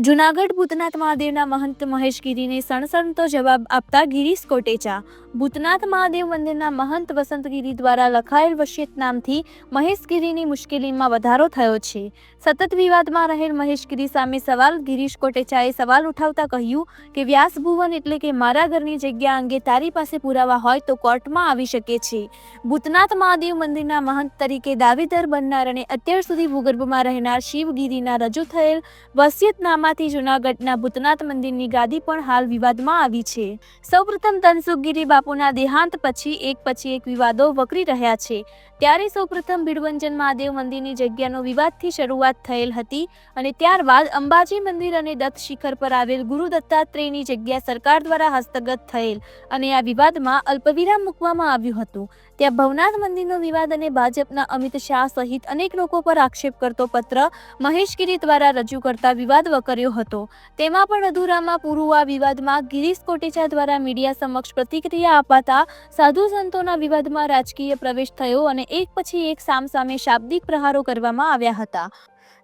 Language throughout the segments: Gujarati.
જૂનાગઢ ભૂતનાથ મહાદેવના મહંત મહેશગીરીને સણસણતો જવાબ આપતા ગિરીશ કોટેચા। ભૂતનાથ મહાદેવ મંદિરના મહંત વસંતગીરી દ્વારા લખાયેલ વસિયતનામથી મહેશગીરીની મુશ્કેલીમાં વધારો થયો છે। સતત વિવાદમાં રહેલ મહેશગીરી સામે સવાલ ગિરીશ કોટેચાએ સવાલ ઉઠાવતા કહ્યું કે વ્યાસભુવન એટલે કે મારા ઘરની જગ્યા અંગે તારી પાસે પુરાવા હોય તો કોર્ટમાં આવી શકે છે। ભૂતનાથ મહાદેવ મંદિરના મહંત તરીકે દાવેદાર બનનાર અને અત્યાર સુધી ભૂગર્ભમાં રહેનાર શિવગીરીના રજૂ થયેલ વસિયતનામાથી જૂનાગઢના ભૂતનાથ મંદિરની ગાદી પણ હાલ વિવાદમાં આવી છે। સૌપ્રથમ ધનસુખગીરી બાપુના દેહાંત પછી એક વિવાદો વકરી રહ્યા છે। ત્યારે સૌપ્રથમ ભીડવંજન મહાદેવ મંદિરની જગ્યાનો વિવાદથી શરૂઆત થયેલ હતી અને ત્યારબાદ અંબાજી મંદિર અને દત્ત શિખર પર આવેલ ગુરુ દત્તાત્રેયની જગ્યા સરકાર દ્વારા હસ્તગત થયેલ અને આ વિવાદમાં અલ્પવિરામ મૂકવામાં આવ્યું હતું। ત્યાં ભવનાથ મંદિરનો વિવાદ અને ભાજપના અમિત શાહ સહિત અનેક લોકો પર આક્ષેપ કરતો પત્ર મહેશગીરી દ્વારા રજૂ કરતા વિવાદ વકર્યો હતો। તેમાં પણ અધૂરામાં પૂરું આ વિવાદમાં ગિરીશ કોટેચા દ્વારા મીડિયા સમક્ષ પ્રતિક્રિયા અપાતા સાધુ સંતોના વિવાદમાં રાજકીય પ્રવેશ થયો અને એક પછી એક સામસામે શાબ્દિક પ્રહારો કરવામાં આવ્યા હતા।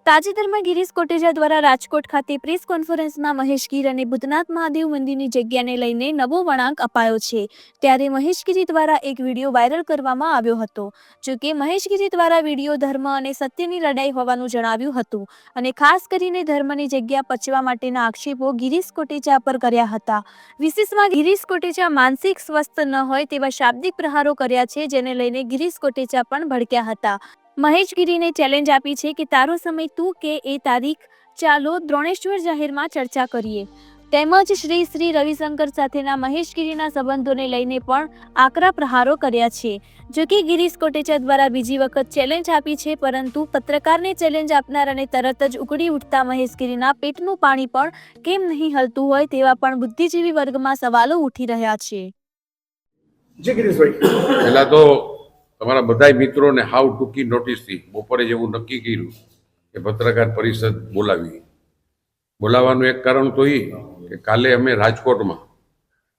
તાજેતરમાં ગિરીશ કોટેચા દ્વારા રાજકોટ ખાતે પ્રેસ કોન્ફરન્સમાં મહેશગીર અને ભૂતનાથ મહાદેવ મંદિરની જગ્યાને લઈને નવો વળાંક અપાયો છે। ત્યારે મહેશગીરી દ્વારા એક વિડીયો વાયરલ કરવામાં આવ્યો હતો। જો કે મહેશગીરી દ્વારા વિડીયો ધર્મ અને સત્યની લડાઈ હોવાનું જણાવ્યું હતું અને ખાસ કરીને ધર્મની જગ્યા પચવા માટેના આક્ષેપો ગિરીશ કોટેચા પર કર્યા હતા। વિશેષમાં ગિરીશ કોટેચા માનસિક સ્વસ્થ ન હોય તેવા શાબ્દિક પ્રહારો કર્યા છે, જેને લઈને ગિરીશ કોટેચા પણ ભડક્યા હતા। મહેશગીરીને ચેલેન્જ આપી છે કે તારો સમય તું કે એ તારીખ, ચાલો દ્રોણેશ્વર જાહેરમાં ચર્ચા કરીએ। તેમજ શ્રી રવિશંકર સાથેના મહેશગીરીના સંબંધોને લઈને પણ આકરા પ્રહારો કર્યા છે। જો કે ગિરીશ કોટેચા દ્વારા બીજી વખત ચેલેન્જ આપી છે, પરંતુ પત્રકારને ચેલેન્જ આપનાર અને તરત જ ઉકળી ઉઠતા મહેશગીરીના પેટનું પાણી પણ કેમ નહીં હલતું હોય તેવા પણ બુદ્ધિજીવી વર્ગમાં સવાલો ઉઠી રહ્યા છે। જી ગિરીશભાઈ, પહેલા તો તમારા બધા મિત્રોને હાવ ટૂંકી નોટિસથી બપોરે જેવું નક્કી કર્યું કે પત્રકાર પરિષદ બોલાવવાનું એક કારણ તો એ કે કાલે અમે રાજકોટમાં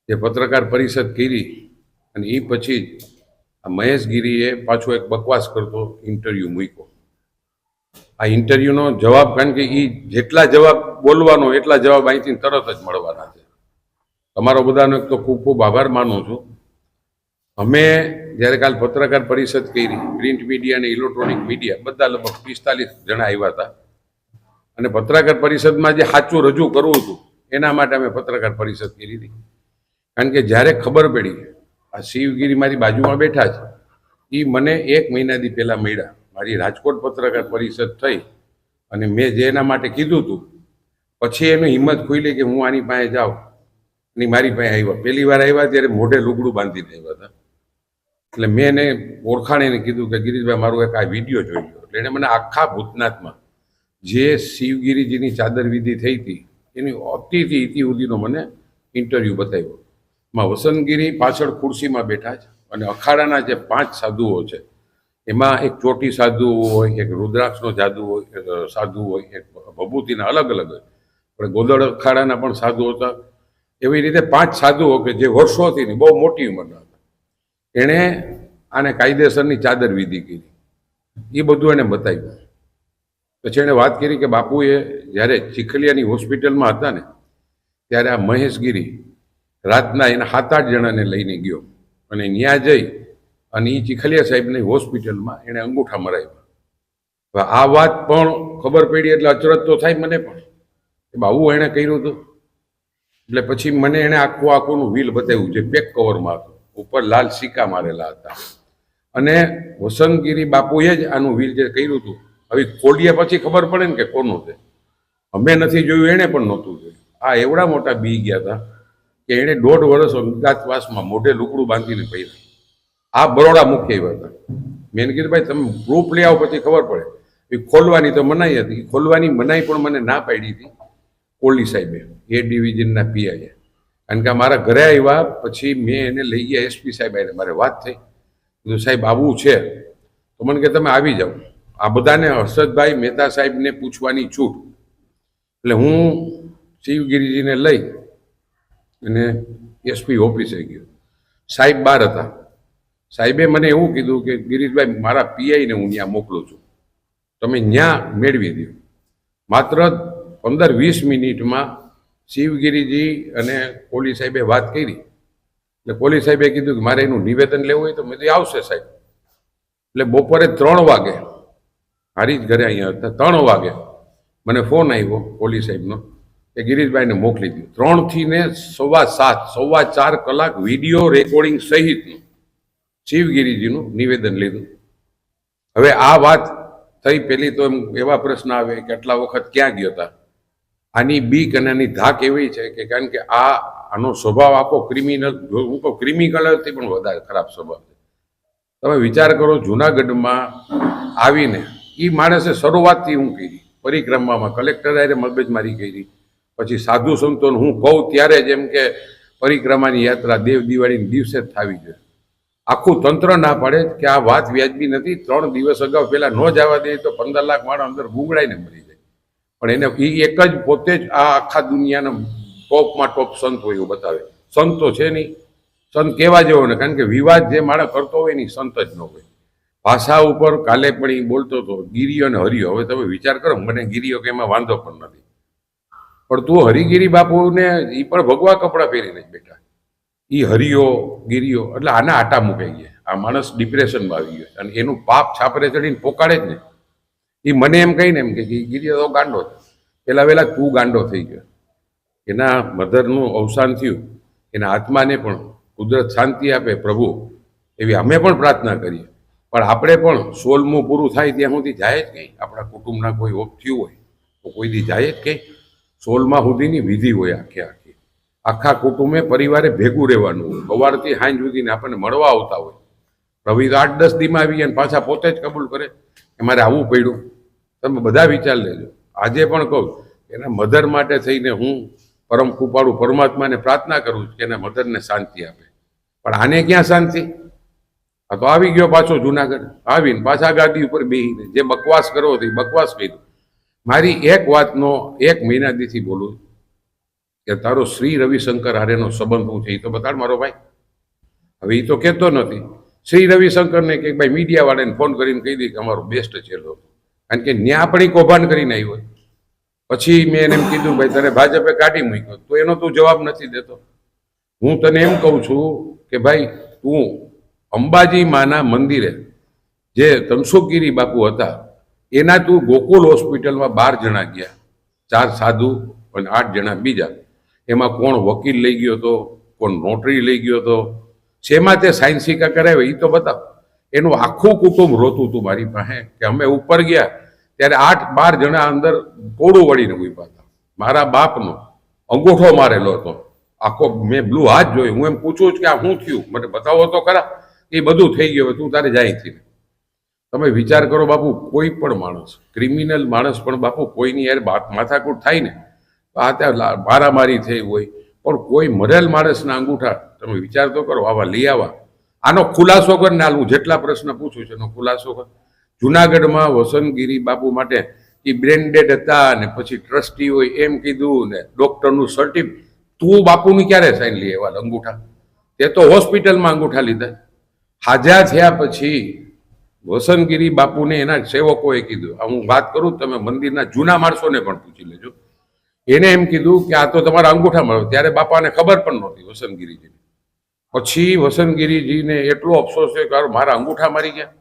જે પત્રકાર પરિષદ કરી અને એ પછી જ આ મહેશગીરીએ પાછો એક બકવાસ કરતો ઇન્ટરવ્યૂ મૂક્યો। આ ઇન્ટરવ્યૂનો જવાબ, કારણ કે એ જેટલા જવાબ બોલવાનો એટલા જવાબ અહીંથી તરત જ મળવાના છે। તમારો બધાનો એક તો ખૂબ ખૂબ આભાર માનું છું। અમે જ્યારે કાલ પત્રકાર પરિષદ કરી, પ્રિન્ટ મીડિયા અને ઇલેક્ટ્રોનિક મીડિયા બધા લગભગ 45 જણા આવ્યા હતા અને પત્રકાર પરિષદમાં જે સાચું રજૂ કરવું હતું એના માટે અમે પત્રકાર પરિષદ કરી હતી। કારણ કે જ્યારે ખબર પડી આ શિવગીરી મારી બાજુમાં બેઠા છે, એ મને 1 મહિનાથી પહેલાં મળ્યા। મારી રાજકોટ પત્રકાર પરિષદ થઈ અને મેં જે એના માટે કીધું હતું પછી એની હિંમત ખુલી કે હું આની પાસે જાઉં અને મારી પાસે આવ્યા। પહેલી વાર આવ્યા ત્યારે મોઢે લુગડું બાંધીને આવ્યા હતા। એટલે મેં એને ઓળખાણીને કીધું કે ગિરીશભાઈ મારું એક આ વિડીયો જોઈ લો। એટલે એણે મને આખા ભૂતનાથમાં જે શિવગીરીજીની ચાદર વિધિ થઈ હતી એની અતિથી ઇતિ સુધીનો મને ઇન્ટરવ્યૂ બતાવ્યો। એમાં વસંતગીરી પાછળ ખુરશીમાં બેઠા છે અને અખાડાના જે 5 સાધુઓ છે એમાં એક ચોટી સાધુ હોય, એક રુદ્રાક્ષનો સાધુ હોય, એક ભભૂતિના અલગ અલગ હોય, પણ ગોદડ અખાડાના પણ સાધુ હતા। એવી રીતે 5 સાધુઓ કે જે વર્ષોથી બહુ મોટી ઉંમરના હતા, એણે આને કાયદેસરની ચાદર વિધિ કરી, એ બધું એને બતાવ્યું। પછી એણે વાત કરી કે બાપુએ જ્યારે ચીખલિયાની હોસ્પિટલમાં હતા ને ત્યારે આ મહેશગીરી રાતના એના 7-8 જણાને લઈને ગયો અને ત્યાં જઈ અને એ ચીખલિયા સાહેબની હોસ્પિટલમાં એણે અંગૂઠા મરાવ્યા। આ વાત પણ ખબર પડી એટલે અચરજ તો થાય મને પણ કે આવું એણે કર્યું હતું। એટલે પછી મને એણે આખુંનું વ્હીલ બતાવ્યું જે પેક કવરમાં હતું, ઉપર લાલ સિક્કા મારેલા હતા અને વસંતગીરી બાપુએ જ આનું વ્હીલ જે કર્યું હતું, હવે ખોલ્યા પછી ખબર પડે ને કે કોનું છે। અમે નથી જોયું, એણે પણ નહોતું જોયું। આ એવડા મોટા બી ગયા હતા કે એણે 1.5 વર્ષ અજ્ઞાતવાસમાં મોઢે લુકડું બાંધીને પહેર્યું। આ બરોડા મૂકી આવ્યા હતા। મેં કીધું ભાઈ તમે પ્રૂફ લઈ આવો પછી ખબર પડે। એ ખોલવાની તો મનાઈ હતી, ખોલવાની મનાઈ પણ મને ના પાડી હતી કોલી સાહેબે, એ ડિવિઝનના પીઆઈએ। કારણ કે મારા ઘરે આવ્યા પછી મેં એને લઈ ગયા એસપી સાહેબ આવીને મારે વાત થઈ, કીધું સાહેબ આવું છે તો મને કે તમે આવી જાઓ। આ બધાને હર્ષદભાઈ મહેતા સાહેબને પૂછવાની છૂટ। એટલે હું શિવગીરીજીને લઈ અને એસપી ઓફિસે ગયો। સાહેબ બહાર હતા। સાહેબે મને એવું કીધું કે ગિરીશભાઈ મારા પીઆઈને હું ત્યાં મોકલું છું, તમે ત્યાં મેળવી દો। માત્ર 15-20 મિનિટમાં શિવગીરીજી અને કોલી સાહેબે વાત કરી. એટલે કોલી સાહેબે કીધું કે મારે એનું નિવેદન લેવું હોય તો મેં કીધું આવશે સાહેબ. એટલે બપોરે 3 વાગે હારી જ ઘરે અહીંયા હતા. 3 વાગે મને ફોન આવ્યો કોલી સાહેબનો કે ગિરીશભાઈને મોકલી દીધું. 3 થી ને 7:15 કલાક વિડીયો રેકોર્ડિંગ સહિતનું શિવગીરીજીનું નિવેદન લીધું. હવે આ વાત થઈ પેલી તો એમ એવા પ્રશ્ન આવે કે આટલા વખત ક્યાં ગયો હતા. આની બીક અને આની ધાક એવી છે કે કારણ કે આનો સ્વભાવ આખો ક્રિમિનલ, હું કહું ક્રિમિનલથી પણ વધારે ખરાબ સ્વભાવ છે. તમે વિચાર કરો, જુનાગઢમાં આવીને એ માણસે શરૂઆતથી હું કરી પરિક્રમામાં કલેક્ટર હારે મગજમારી કરી, પછી સાધુ સંતોને હું કહું ત્યારે જેમ કે પરિક્રમાની યાત્રા દેવ દિવાળીના દિવસે જ થવી જોઈએ. આખું તંત્ર ના પાડે કે આ વાત વ્યાજબી નથી, 3 દિવસ અગાઉ પેલા ન જવા દે તો 15 લાખ માણસ અંદર ગુંગળાઈને મરી જાય. પણ એને એ એક જ પોતે જ આ આખા દુનિયાના ટોપમાં ટોપ સંત હોય એવું બતાવે. સંત તો છે નહીં, સંત કેવા જેવો ને, કારણ કે વિવાદ જે માણસ કરતો હોય ને સંત જ ન હોય. ભાષા ઉપર કાલે પણ એ બોલતો હતો ગિરિયો અને હરિયો. હવે તમે વિચાર કરો, મને ગિરિયો કે એમાં વાંધો પણ નથી, પણ તું હરિગીરી બાપુને એ પણ ભગવા કપડાં પહેરીને જ બેઠા. એ હરિયો ગિરિયો એટલે આના આટા મુકાઈ ગયા. આ માણસ ડિપ્રેશનમાં આવી ગયો અને એનું પાપ છાપરે ચડીને પોકાડે જ ને. એ મને એમ કહીને એમ કે ગિરિયો તો ગાંડો છે. પેલા વહેલા તું ગાંડો થઈ ગયો. એના મધરનું અવસાન થયું, એના આત્માને પણ કુદરત શાંતિ આપે પ્રભુ, એવી અમે પણ પ્રાર્થના કરીએ. પણ આપણે પણ 16મું પૂરું થાય ત્યાં સુધી જાય જ કંઈ. આપણા કુટુંબના કોઈ ઓફ થયું હોય તો કોઈ દી જાય જ કંઈ. 16મા સુધીની વિધિ હોય આખી. આખા કુટુંબે પરિવારે ભેગું રહેવાનું હોય. સવારથી સાંજ સુધીને આપણને મળવા આવતા હોય. રવિ તો 8-10 દીમાં આવી અને પાછા પોતે જ કબૂલ કરે કે મારે આવવું પડ્યું. તમે બધા વિચાર લેજો. આજે પણ કહું એના મધર માટે થઈને હું પરમ કૃપાળુ પરમાત્માને પ્રાર્થના કરું છું કે એના મધરને શાંતિ આપે. પણ આને ક્યાં શાંતિ? આ તો આવી ગયો પાછો જુનાગઢ, આવીને પાછા ગાદી ઉપર બેસીને જે બકવાસ કરવો હતો એ બકવાસ કર્યું. મારી એક વાતનો 1 મહિના દીથી બોલું કે તારો શ્રી રવિશંકર હારેનો સંબંધ શું છે એ તો બતાડ મારો ભાઈ. હવે એ તો કહેતો નથી. શ્રી રવિશંકરને કે ભાઈ મીડિયાવાળાને ફોન કરીને કહી દે કે અમારો બેસ્ટ ચેલો, કારણ કે ન્યા પણ એ કૌભાંડ કરીને આવ્યો. પછી મેં એને એમ કીધું ભાઈ તને ભાજપે કાઢી મૂક્યો, તો એનો તું જવાબ નથી દેતો. હું તને એમ કહું છું કે ભાઈ તું અંબાજી માના મંદિરે જે તનસુખગીરી બાપુ હતા એના તું ગોકુલ હોસ્પિટલમાં 12 જણા ગયા, 4 સાધુ અને 8 જણા બીજા. એમાં કોણ વકીલ લઈ ગયો હતો, કોણ નોટરી લઈ ગયો હતો, શેમાં તે સાયન્સિકા કરાવે એ તો બતાવ. એનું આખું કુટુંબ રોતું હતું મારી પાસે કે અમે ઉપર ગયા ત્યારે 8-12 જણા અંદર કોડું વળીને ઉભા હતા. મારા બાપનો અંગૂઠો મારેલો હતો આખો. મેં બ્લુ હાથ જોયું. હું એમ પૂછું કે આ શું થયું, મને બતાવો તો ખરા. એ બધું થઈ ગયું, તું તારે જાય. તમે વિચાર કરો બાપુ, કોઈ પણ માણસ, ક્રિમિનલ માણસ પણ બાપુ કોઈની યાર માથાકૂટ થાય ને આ ત્યાં મારામારી થઈ હોય, પણ કોઈ મરેલ માણસના અંગૂઠા તમે વિચાર તો કરો આવા લઈ આવવા. આનો ખુલાસો કરીને આલું, જેટલા પ્રશ્ન પૂછું છે એનો ખુલાસો કર. જુનાગઢમાં વસંતગીરી બાપુ માટે એ બ્રેન્ડેડ હતા ને પછી ટ્રસ્ટી હોય એમ કીધું ને ડોક્ટરનું સર્ટિફિકેટ. તું બાપુની ક્યારે સાઈન લઈ એવા અંગૂઠા? તે તો હોસ્પિટલમાં અંગૂઠા લીધા. હાજા થયા પછી વસંતગીરી બાપુને એના સેવકોએ કીધું, હું વાત કરું તમે મંદિરના જૂના માણસોને પણ પૂછી લેજો, એને એમ કીધું કે આ તો તમારા અંગૂઠા મળ્યો. ત્યારે બાપાને ખબર પણ નહોતી વસંતગીરીજીને. પછી વસંતગીરીજીને એટલો અફસોસ છે કે મારા અંગૂઠા મારી ગયા.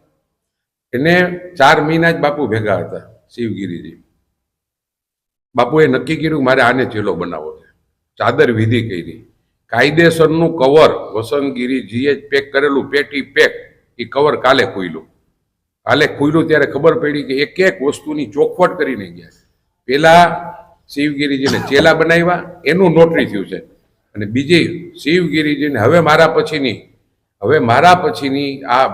એને 4 મહિના જ બાપુ ભેગા હતા શિવગીરીજી. બાપુએ નક્કી કર્યું મારે આને ચેલો બનાવવો છે. ચાદર વિધિ કરી, કાયદેસરનું કવર વસંતગીરીજીએ પેક કરેલું, પેટી પેક. એ કવર કાલે ખુલ્યું ત્યારે ખબર પડી કે એક વસ્તુની ચોખવટ કરીને ગયા. પેલા શિવગીરીજીને ચેલા બનાવ્યા, એનું નોટરી થયું છે. અને બીજી શિવગીરીજીને હવે મારા પછીની આ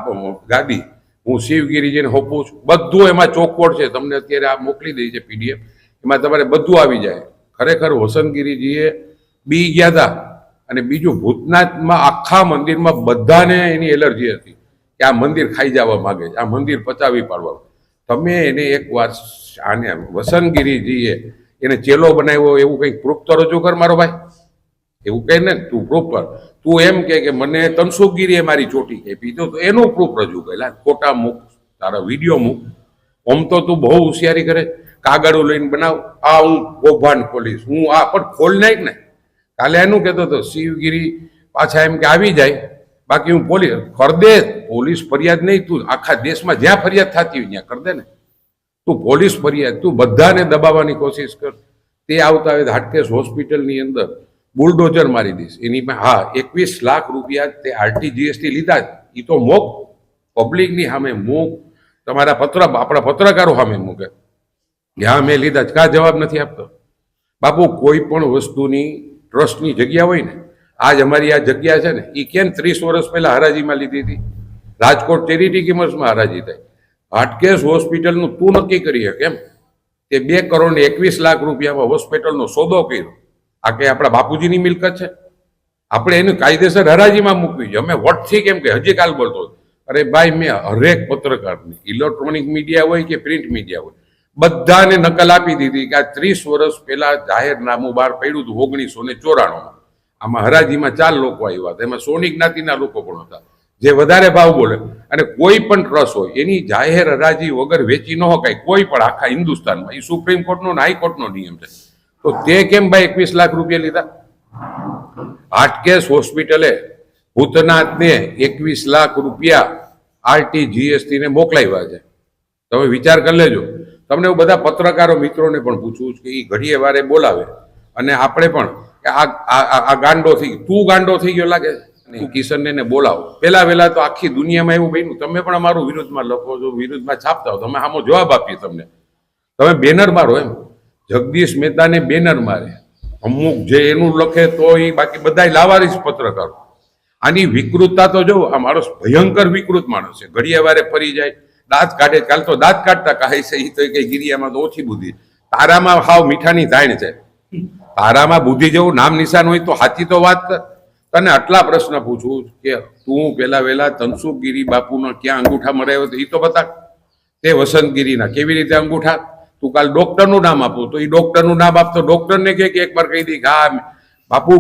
ગાદી હું શિવગીરીજીને હોપું છું. બધું એમાં ચોખવટ છે. તમને અત્યારે આ મોકલી દઈ છે PDF, એમાં તમારે બધું આવી જાય. ખરેખર વસંતગીરીજીએ બી ગયા હતા. અને બીજું ભૂતનાથમાં આખા મંદિરમાં બધાને એની એલર્જી હતી કે આ મંદિર ખાઈ જવા માંગે છે, આ મંદિર પચાવી પાડવા. તમે એને એક વાર આને વસંતગીરીજીએ એને ચેલો બનાવ્યો એવું કંઈક પ્રૂફ તો રજૂ કર મારો ભાઈ. એવું કહે ને તું પ્રૂફ કર. તું એમ કે મને તનસુખગીરીએ મારી ચોટી કે પીધો, તો એનું પ્રૂફ રજૂ કરેલા. ખોટા મૂક, તારા વિડીયો મૂક. આમ તો તું બહુ હોશિયારી કરે, કાગળો લઈને બનાવ, આ હું કૌભાંડ ખોલીશ, હું આ પણ ખોલ નાખ ને. કાલે એનું કહેતો હતો શિવગીરી પાછા એમ કે આવી જાય, બાકી હું કર દે પોલીસ ફરિયાદ નહીં, તું આખા દેશમાં જ્યાં ફરિયાદ થતી હોય ત્યાં કર દે ને. તું પોલીસ ફરિયાદ, તું બધાને દબાવવાની કોશિશ કર. તે આવતા હોય હાટકેશ હોસ્પિટલની અંદર બુલડોઝર મારી દઈશ એની પાસે. હા, 21 લાખ રૂપિયા તે RTGST લીધા, એ તો મોક પબ્લિકની સામે મૂક, તમારા આપણા પત્રકારો સામે મૂકે હા મેં લીધા જ, કા જવાબ નથી આપતો. બાપુ કોઈ પણ વસ્તુની ટ્રસ્ટની જગ્યા હોય ને, આજ અમારી આ જગ્યા છે ને એ કેમ 30 વર્ષ પહેલા હરાજીમાં લીધી હતી. રાજકોટ ચેરિટી કિમર્સમાં હરાજી થાય. હાટકેશ હોસ્પિટલનું તું નક્કી કરીએ કેમ તે 2 કરોડ ને 21 લાખ રૂપિયામાં હોસ્પિટલનો સોદો કર્યો. આ કે આપણા બાપુજીની મિલકત છે? આપણે એને કાયદેસર હરાજીમાં મૂકવી છે. અમે વોટથી કેમ કે હજી કાલ બોલતો, અરે ભાઈ મેં હરેક પત્રકારની, ઇલેક્ટ્રોનિક મીડિયા હોય કે પ્રિન્ટ મીડિયા હોય, બધાને નકલ આપી દીધી કે આ 30 વર્ષ પહેલા જાહેરનામું બહાર પડ્યું હતું 1994માં. આમાં હરાજીમાં 4 લોકો આવ્યા હતા, એમાં સોની જ્ઞાતિના લોકો પણ હતા જે વધારે ભાવ બોલે. અને કોઈ પણ ટ્રસ્ટ હોય એની જાહેર હરાજી વગર વેચી ન શકાય કોઈ પણ આખા હિન્દુસ્તાનમાં. એ સુપ્રીમ કોર્ટનો ને હાઈકોર્ટનો નિયમ છે. તો તે કેમ ભાઈ 21 લાખ રૂપિયા લીધા? હાટકેશ હોસ્પિટલે ભૂતનાથને 21 લાખ રૂપિયા RTGST ને મોકલાવ્યા છે. તમે વિચાર કરી લેજો. તમને હું બધા પત્રકારો મિત્રોને પણ પૂછું છું કે એ ઘડીએ વારે બોલાવે અને આપણે પણ કે આ ગાંડો થઈ ગયો, તું ગાંડો થઈ ગયો લાગે છે, કિશનને ને બોલાવો. પેલા વેલા તો આખી દુનિયામાં એવું બન્યું, તમે પણ અમારું વિરુદ્ધમાં લખો છો, વિરુદ્ધમાં છાપતા હો, તમે આમાં જવાબ આપીએ તમને. તમે બેનર મારો એમ, જગદીશ મહેતાને બેનર મારે અમુક જે એનું લખે તો એ બાકી બધા લાવારીશ પત્રકારો. આની વિકૃતતા તો જો, આ માણસ ભયંકર વિકૃત માણસ છે. ઘડિયા વારે ફરી જાય, દાંત કાઢે. કાલ તો દાંત કાઢતા કહે છે એ તો કઈ ગિરિયામાં તો ઓછી બુદ્ધિ, તારામાં હાવ મીઠાની ધાણ છે. તારામાં બુદ્ધિ જેવું નામ નિશાન હોય તો સાચી તો વાત કર. તને આટલા પ્રશ્ન પૂછું કે તું પેલા વેલા તનસુખગીરી બાપુનો ક્યાં અંગૂઠા મરાયો તો એ તો બતા. તે વસંતગીરીના કેવી રીતે અંગૂઠા? તું કાલ ડોક્ટરનું નામ આપું તો એ ડોક્ટરનું નામ આપતો ડોક્ટરને કે એકવાર કહી દી કે હા બાપુ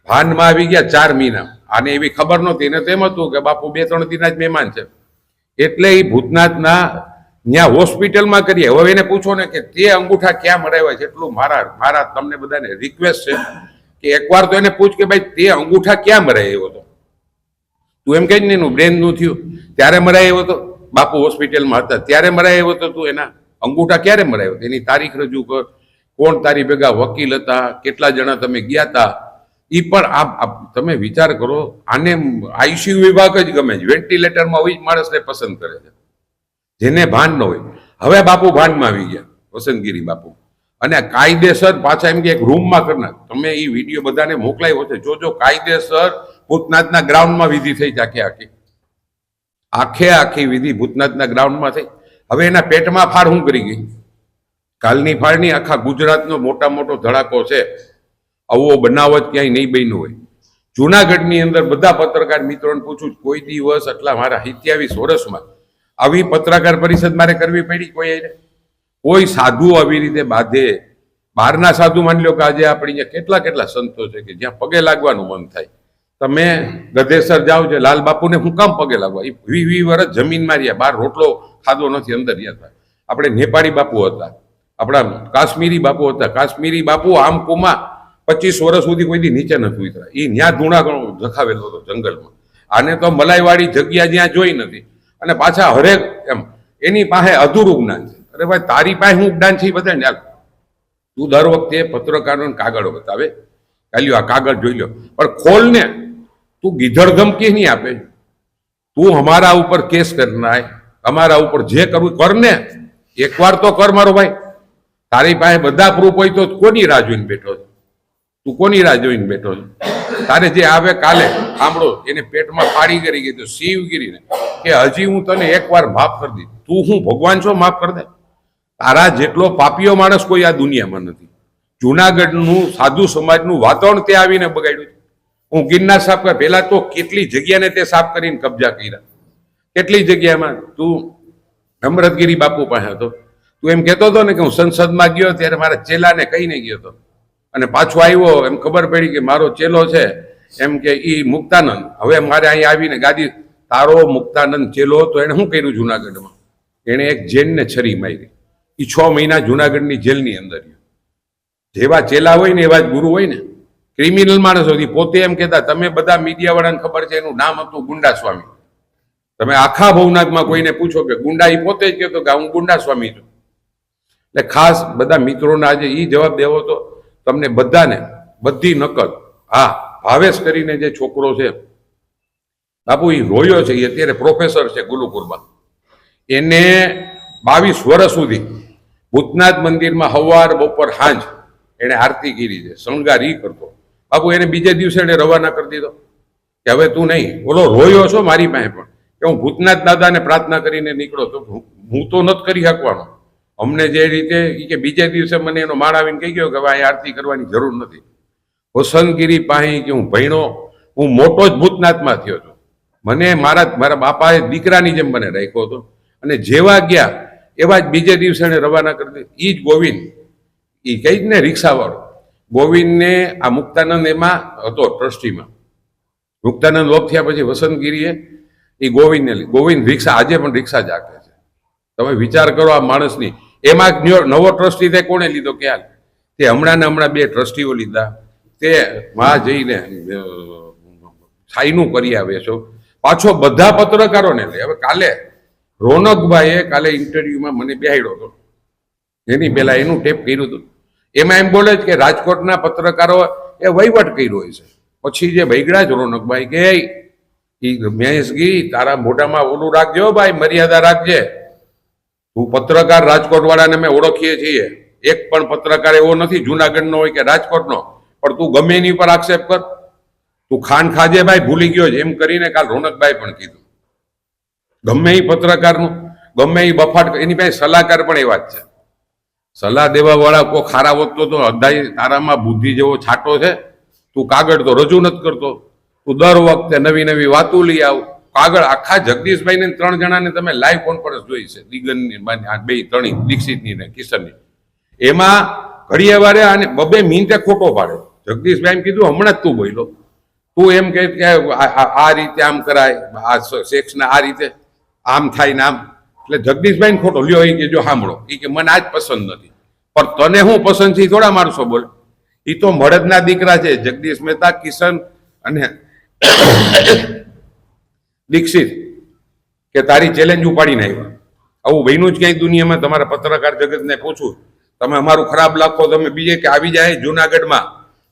ભાનમાં આવી ગયા 4 મહિના, આને એવી ખબર નહોતી ને તેમ હતું કે બાપુ 2-3 દિનના જ મહેમાન છે. એટલે એ ભૂતનાથના ત્યાં હોસ્પિટલમાં કરીએ. હવે એને પૂછો ને કે તે અંગૂઠા ક્યાં મરાવ્યા છે, એટલું મારા તમને બધાને રિક્વેસ્ટ છે કે એકવાર તો એને પૂછ કે ભાઈ તે અંગૂઠા ક્યાં મરાયો હતો. તું એમ કહી ને એનું બ્રેનનું થયું ત્યારે મરાયો હતો, બાપુ હોસ્પિટલમાં હતા ત્યારે મરાયો હતો, તું એના અંગૂઠા ક્યારે મરાયો? એની તારીખ રજૂ કર. કોણ તારી ભેગા વકીલ હતા, કેટલા જણા તમે ગયા હતા, એ પણ તમે વિચાર કરો. આને ICU વિભાગ જ ગમે છે, વેન્ટિલેટરમાં હોય જ માણસને પસંદ કરે છે જેને ભાન ન હોય. હવે બાપુ ભાનમાં આવી ગયા, વસંતગીરી બાપુ, અને કાયદેસર પાછા એમ કે એક રૂમમાં કરનાર. તમે એ વિડીયો બધાને મોકલાવ્યો છે, જોજો. કાયદેસર ભૂતનાથના ગ્રાઉન્ડમાં વિધિ થઈ છે, આખી વિધિ ભૂતનાથના ગ્રાઉન્ડમાં થઈ. હવે એના પેટમાં ફાળ શું કરી ગઈ? કાલની ફાળની આખા ગુજરાતનો મોટો ધડાકો છે. આવો બનાવત ક્યાંય નહીં બન્યો હોય. જુનાગઢની અંદર બધા પત્રકાર મિત્રોને પૂછું, કોઈ દિવસ એટલા મારા 27 વર્ષમાં આવી પત્રકાર પરિષદ મારે કરવી પડી? કોઈ સાધુ આવી રીતે બાંધે? બહારના સાધુ માની લો કે આજે આપણી કેટલા સંતો છે કે જ્યાં પગે લાગવાનું મન થાય. તમે ગધેસર જાઓ છે, લાલ બાપુને હું કામ પગે લાગવા? 20 વર્ષ જમીન માર્યા, બહાર રોટલો ખાધો નથી, અંદર રહ્યા. આપણે નેપાળી બાપુ હતા, આપણા કાશ્મીરી બાપુ હતા. કાશ્મીરી બાપુ આમ કુમાં 25 વર્ષ સુધી કોઈ દી નીચે નથી ઉતર્યા. એ ન્યા ધૂણા ઘણો જખાવેલો હતો જંગલમાં. આને તો મલાઈવાળી જગ્યા જ્યાં જોઈ નથી. અને પાછા હરેક એમ એની પાસે અધૂરું જ્ઞાન છે. અરે ભાઈ તારી પાસે હું જ્ઞાન છે એ બતાવે ને. તું દર વખતે પત્રકારોને કાગળો બતાવે, કાલ્યો આ કાગળ જોઈ લો, પણ ખોલ ને. તું ગીધડ ધમકી નહીં આપે. તું અમારા ઉપર કેસ કરનાર, અમારા ઉપર જે કરવું કર ને. એકવાર તો કર મારો ભાઈ. તારી પાસે બધા પ્રૂફ હોય તો કોની રાહ જોઈને બેઠો છે? તું કોની રાહ જોઈને બેઠો છે? તારે જે આવે કાલે સાંભળો, એને પેટમાં ફાડી કરી ગઈ તો શિવગીરીને કે હજી હું તને એકવાર માફ કરી દીધી. તું હું ભગવાન છો, માફ કરી દે? તારા જેટલો પાપીઓ માણસ કોઈ આ દુનિયામાં નથી. જુનાગઢનું સાધુ સમાજનું વાતાવરણ તે આવીને બગાડ્યું. હું ગિરનાર સાફ કર, પેલા તો કેટલી જગ્યાને તે સાફ કરીને કબજા કર્યા, કેટલી જગ્યામાં. તું અમૃતગીરી બાપુ પાસે હતો, તું એમ કહેતો હતો ને કે હું સંસદમાં ગયો ત્યારે મારા ચેલાને કહીને ગયો હતો, અને પાછો આવ્યો એમ ખબર પડી કે મારો ચેલો છે એમ કે ઈ મુક્તાનંદ હવે મારે અહીંયા આવીને ગાદી. તારો મુક્તાનંદ ચેલો હતો, એને શું કર્યું જુનાગઢમાં? એણે એક જૈનને છરી મારી. એ 6 મહિના જુનાગઢની જેલની અંદર રહ્યો. જેવા ચેલા હોય ને એવા જ ગુરુ હોય ને. ક્રિમિનલ માણસ હતી. પોતે એમ કહેતા, તમે બધા મીડિયાવાળાને ખબર છે એનું નામ હતું ગુંડા સ્વામી. તમે આખા ભવનાથમાં કોઈને પૂછો કે ગુંડા, એ પોતે જ કહેતો કે હું ગુંડા સ્વામી છું. એટલે ખાસ બધા મિત્રોને આજે એ જવાબ દેવો તો તમને બધાને બધી નકલ. હા, ભાવેશ કરીને જે છોકરો છે બાપુ, એ રોયો છે. એ અત્યારે પ્રોફેસર છે ગુરુકુળમાં. એને 22 વર્ષ સુધી ભૂતનાથ મંદિરમાં સવાર બપોર સાંજ એને આરતી કરી છે, શણગાર ઈ કરતો. બાપુ એને બીજે દિવસે એને રવાના કરી દીધો કે હવે તું નહીં. ઓલો રોયો છો મારી પાસે પણ કે હું ભૂતનાથ દાદાને પ્રાર્થના કરીને નીકળો. તો હું તો નથી કરી શકવાનો. અમને જે રીતે કે બીજે દિવસે મને એનો માળ આવીને કહી ગયો કે હવે અહીં આરતી કરવાની જરૂર નથી. વસંતગીરી પાસે કે હું ભણ્યો, હું મોટો જ ભૂતનાથમાં થયો છું. મને મારા બાપાએ દીકરાની જેમ મને રાખ્યો હતો. અને જેવા ગયા એવા જ બીજે દિવસે એને રવાના કરી દીધો. એ જ ગોવિંદ, એ કઈ જ ને રિક્ષાવાળો ગોવિંદને આ મુક્તાનંદ એમાં હતો ટ્રસ્ટીમાં. મુક્તાનંદ લોપ થયા પછી વસંતગીરીએ એ ગોવિંદ રિક્ષા, આજે પણ રિક્ષા જ હાંકે છે. તમે વિચાર કરો આ માણસની. એમાં નવો ટ્રસ્ટી તે કોણે લીધો ખ્યાલ? તે હમણાં 2 ટ્રસ્ટીઓ લીધા. તે માં જઈને સાઈનું કરી આવે છો. પાછો બધા પત્રકારોને લે. હવે કાલે રોનકભાઈએ ઇન્ટરવ્યુમાં મને બેહાડ્યો હતો. એની પહેલા એનું ટેપ કર્યું હતું. એમાં એમ બોલે છે કે રાજકોટના પત્રકારો એ વહીવટ કર્યો હોય છે. પછી જે ભૈગડા જ રોનકભાઈ કે મહેશગીરી, તારા મોઢામાં ઓલું રાખજો ભાઈ, મર્યાદા રાખજે. તું પત્રકાર રાજકોટ વાળાને મેં ઓળખીએ છીએ. એક પણ પત્રકાર એવો નથી જુનાગઢનો હોય કે રાજકોટનો, પણ તું ગમે એની ઉપર આક્ષેપ કર. તું ખાન ખાજે ભાઈ, ભૂલી ગયો છે એમ કરીને કાલ રોનકભાઈ પણ કીધું. ગમે એ પત્રકારનું ગમે એ બફાટ, એની પાસે સલાહકાર પણ એવા જ છે. સલાહ દેવા વાળા કોઈ ખારા વધતો તો અધાઈ તારામાં બુદ્ધિ જેવો છાંટો છે. તું કાગળ તો રજૂ નથી કરતો. તું દર વખતે નવી વાતો લઈ આવ. કાગળ આખા જગદીશભાઈ ને 3 જણાને તમે લાઈવ કોન્ફરન્સ જોઈ છે, દિગનની 2-3 દીક્ષિતની ને કિશનની. એમાં ઘડીએ વારે અને 2 મિનિટે ખોટો પાડે. જગદીશભાઈ એમ કીધું હમણાં જ તું બોલ્યો. તું એમ કહે કે આ રીતે આમ કરાય, આ સેક્સના આ રીતે આમ થાય ને આમ. એટલે જગદીશભાઈ ખોટો લ્યો. એ કે જો સાંભળો, એ કે મને આજ પસંદ નથી, પણ તને હું પસંદ છે થોડા માણસો બોલે. એ તો મળદના દીકરા છે, જગદીશ મહેતા, કિશન અને દીક્ષિત, કે તારી ચેલેન્જ ઉપાડીને આવ્યા. આવું બન્યું જ ક્યાંય દુનિયામાં? તમારા પત્રકાર જગતને પૂછું, તમે અમારું ખરાબ લાખો, તમે બીજે કે આવી જાય જુનાગઢમાં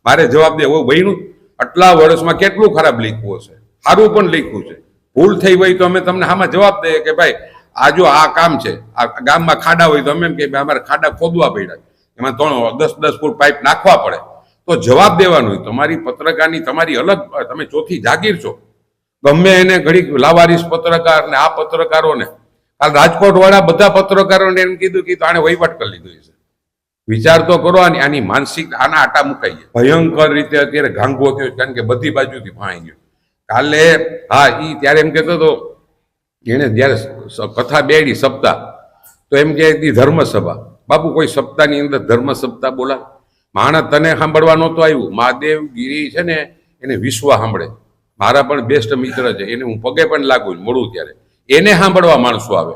મારે જવાબ દે. એવું બન્યું? આટલા વર્ષમાં કેટલું ખરાબ લખ્યું હશે, સારું પણ લખ્યું છે. ભૂલ થઈ હોય તો અમે તમને આમાં જવાબ દઈએ કે ભાઈ આ જો આ કામ છે, આ ગામમાં ખાડા હોય તો અમે એમ કે અમારે ખાડા ખોદવા પડ્યા, એમાં 10 ફૂટ પાઇપ નાખવા પડે. તો જવાબ દેવાનું હોય. તમારી પત્રકારની તમારી અલગ, તમે ચોથી જાગીર છો. ગમે એને ઘડીક લાવારીસ પત્રકાર ને આ પત્રકારોને, કાલ રાજકોટ વાળા બધા પત્રકારોને એમ કીધું કે આને વહીવટ કરી લીધો છે. વિચાર તો કરો. આની માનસિક આના આટા મુકાઈ ગયા. ભયંકર રીતે અત્યારે ઘાંગો થયો, કારણ કે બધી બાજુથી ફાઈ ગયો. કાલે હા ઈ ત્યારે એમ કહેતો હતો, એને જયારે કથા બેડી સપ્તાહ, તો એમ કે ધર્મસભા. બાપુ કોઈ સપ્તાહની અંદર ધર્મસપ્તાહ બોલા? માણસ તને સાંભળવા નહોતું આવ્યું. મહાદેવ ગીરી છે ને એને વિશ્વ સાંભળે. મારા પણ બેસ્ટ મિત્ર છે, એને હું પગે પણ લાગુ મળું ત્યારે એને સાંભળવા માણસો આવે.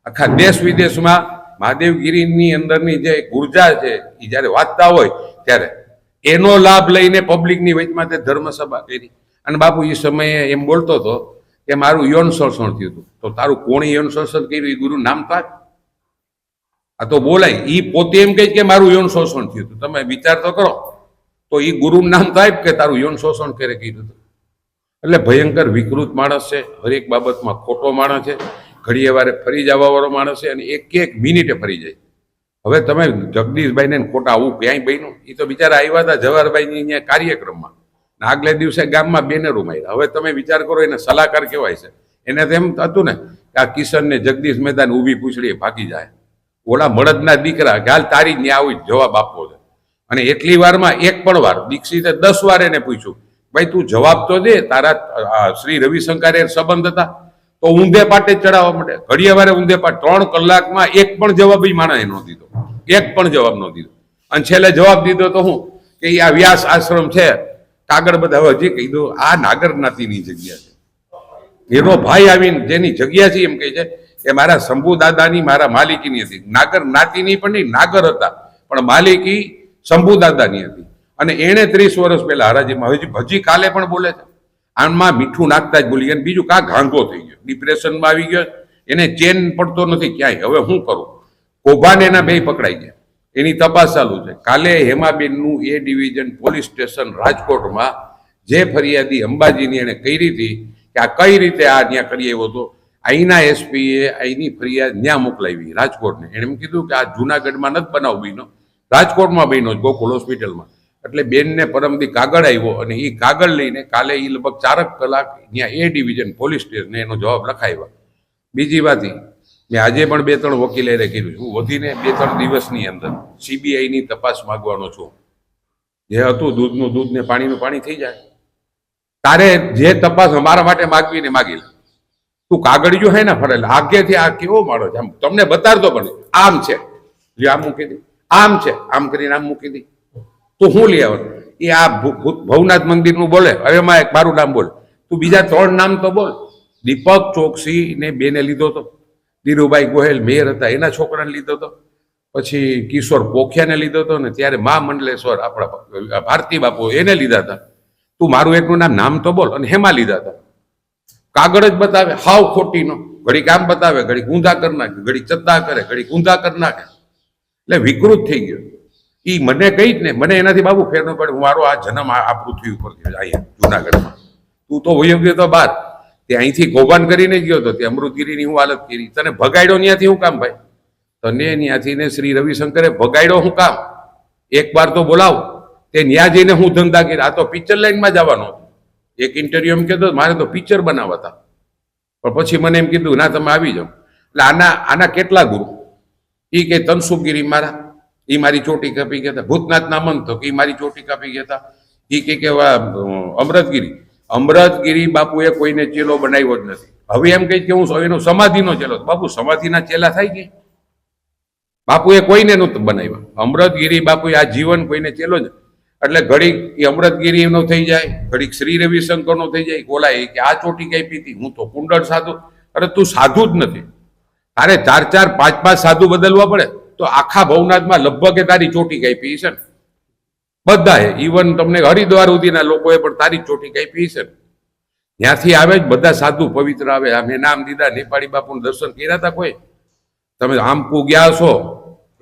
આખા દેશ વિદેશમાં મહાદેવગીરીની અંદરની જે ઉર્જા છે એ જ્યારે વાંચતા હોય ત્યારે એનો લાભ લઈને પબ્લિકની વચમાં તે ધર્મસભા કરી. અને બાપુ એ સમયે એમ બોલતો હતો કે મારું યૌન શોષણ થયું હતું. તો તારું કોણે યૌન શોષણ કર્યું? એ ગુરુ નામ તો આ તો બોલાય. એ પોતે એમ કહે કે મારું યૌન શોષણ થયું હતું. તમે વિચાર તો કરો. તો એ ગુરુનું નામ તો કે તારું યૌન શોષણ કરે કીધું હતું. એટલે ભયંકર વિકૃત માણસ છે. હરેક બાબતમાં ખોટો માણસ છે. ઘડીએ વારે ફરી જવા વાળો માણસ છે, અને એક મિનિટે ફરી જાય. હવે તમે જગદીશભાઈને ખોટા આવું ક્યાંય બન્યું? એ તો બિચારા આવ્યા હતા જવાહરભાઈની અહીંયા કાર્યક્રમમાં, આગલે દિવસે ગામમાં બેનરો માર્યા. હવે તમે વિચાર કરો, એને સલાહકાર કહેવાય છે. એને તો એમ હતું ને કે આ કિશનને જગદીશ મહેતાને ઊભી પૂછડી ભાગી જાય. ઓલા મળદના દીકરા કે હાલ તારી ન્યા આવી જવાબ આપવો છે. અને એટલી વારમાં એક પણ વાર દીક્ષિતે 10 વાર એને પૂછ્યું, ભાઈ તું જવાબ તો દે. તારા શ્રી રવિશંકરે સંબંધ હતા તો ઊંધે પાટે ચડાવવા માટે ઘડીએ વારે ઊંધે પાટ. 3 કલાકમાં એક પણ જવાબ માણસે ન દીધો. એક પણ જવાબ ન દીધો. અને છેલ્લે જવાબ દીધો તો હું કે આ વ્યાસ આશ્રમ છે, કાગળ બધા હજી કીધું આ નાગર જ્ઞાતિની જગ્યા છે. એનો ભાઈ આવીને જેની જગ્યા છે એમ કહે છે એ મારા શંભુ દાદાની મારા માલિકીની હતી. નાગર જ્ઞાતિની પણ નહીં, નાગર હતા પણ માલિકી શંભુ દાદાની હતી. અને એણે 30 વર્ષ પહેલા હરાજીમાં હજી કાલે પણ બોલે છે આમાં મીઠું નાખતા જ ભૂલી ગયા. બીજું કા ઘાંઘો થઈ ગયો, ડિપ્રેશનમાં આવી ગયો, એને ચેન પડતો નથી ક્યાંય. હવે શું કરું? કૌભાંડ એના બે પકડાઈ ગયા, એની તપાસ ચાલુ છે. કાલે હેમાબેનનું એ ડિવિઝન પોલીસ સ્ટેશન રાજકોટમાં જે ફરિયાદી અંબાજીની એને કરી હતી કે આ કઈ રીતે આ ત્યાં કરી આવ્યો હતો, અહીંના એસપીએ અહીંની ફરિયાદ ત્યાં મોકલાવી રાજકોટને. એણે એમ કીધું કે આ જુનાગઢમાં નથી બનાવ બન્યો, રાજકોટમાં બન્યો ગોકુલ હોસ્પિટલમાં. એટલે બેનને પરમદી કાગળ આવ્યો અને એ કાગળ લઈને કાલે એ લગભગ 4 કલાક ત્યાં એ ડિવિઝન પોલીસ સ્ટેશને એનો જવાબ લખાવ્યા. બીજી વાત મેં આજે પણ 2-3 વકીલ એને કીધું હું વધીને 2-3 દિવસની અંદર સીબીઆઈની તપાસ માંગવાનો છું. જે હતું દૂધનું દૂધ ને પાણીનું પાણી થઈ જાય. તારે જે તપાસ અમારા માટે માગવીને માગી લે. તું કાગળિયું હે ને ફરેલ આગેથી આ કેવો માળો છે, આમ તમને બતાડતો પણ આમ છે, જે આમ મૂકી દે, આમ છે, આમ કરીને આમ મૂકી દે. તું શું લઈ આવવાનું? એ આ ભવનાથ મંદિરનું બોલે, હવે એમાં એક મારું નામ બોલ, તું બીજા 3 નામ તો બોલ. દીપક ચોકસી ને બેને લીધો હતો, ધીરુભાઈ ગોહેલ મેયર હતા એના છોકરાને લીધો હતો, પછી કિશોર પોખિયાને લીધો હતો ને ત્યારે મા મંડલેશ્વર આપણા ભારતી બાપુ એને લીધા હતા. તું મારું એકનું નામ તો બોલ. અને હેમાં લીધા હતા. કાગળ જ બતાવે હાવ ખોટીનો, ઘડી કામ બતાવે, ઘડી ઊંધા કરી નાખે, ઘડી ચદ્દા કરે, ઘડી ઊંધા કરી નાખે. એટલે વિકૃત થઈ ગયો. એ મને કઈ જ ને, મને એનાથી બાબુ ફેર ન પડે. મારો આ જન્મ આ પૃથ્વી ઉપર થયો અહીંયા જુનાગઢમાં. તું તો વયો ગયો તો બાર, તે અહીંથી કૌભાંડ કરીને ગયો હતો, તે અમૃતગીરીની હું હાલત કરી. તને ભગાડ્યો ત્યાંથી શું કામ ભાઈ? તને ત્યાંથી ને શ્રી રવિશંકરે ભગાડ્યો શું કામ? એક વાર તો બોલાવ. તે ન્યા જઈને હું ધંધા કરી? આ તો પિક્ચર લાઈનમાં જવાનો હતો. એક ઇન્ટરવ્યુ એમ કહેતો મારે તો પિક્ચર બનાવતા, પણ પછી મને એમ કીધું ના તમે આવી જાઓ. એટલે આના કેટલા ગુરુ? એ કે તનસુખગીરી મારા, એ મારી ચોટી કાપી ગયા હતા. ભૂતનાથના મંતો કે મારી ચોટી કાપી ગયા હતા. એ કે અમૃતગીરી બાપુએ કોઈને ચેલો બનાવ્યો જ નથી. હવે એમ કહી કે હું એનો સમાધિનો ચેલો. બાપુ સમાધિના ચેલા થાય કે? બાપુએ કોઈને નહોતું બનાવ્યા. અમૃતગીરી બાપુએ આ જીવન કોઈને ચેલો જ. એટલે ઘડીક એ અમૃતગીરીનો થઈ જાય, ઘડીક શ્રી રવિશંકરનો થઈ જાય. બોલાય કે આ ચોટી કઈ પીતી, હું તો કુંડળ સાધુ. અરે તું સાધુ જ નથી. તારે 4-4, 5-5 સાધુ બદલવા પડે તો આખા ભવનાથમાં લગભગ તારી ચોટી કાપી છે ને બધાએ. ઇવન તમને હરિદ્વાર સુધીના લોકોએ પણ તારી ચોટી કાપી છે ને. ત્યાંથી આવે જ બધા સાધુ પવિત્ર આવે. મેં નામ દીધા, નેપાળી બાપુનું દર્શન કર્યા હતા કોઈ? તમે આમકુ ગયા છો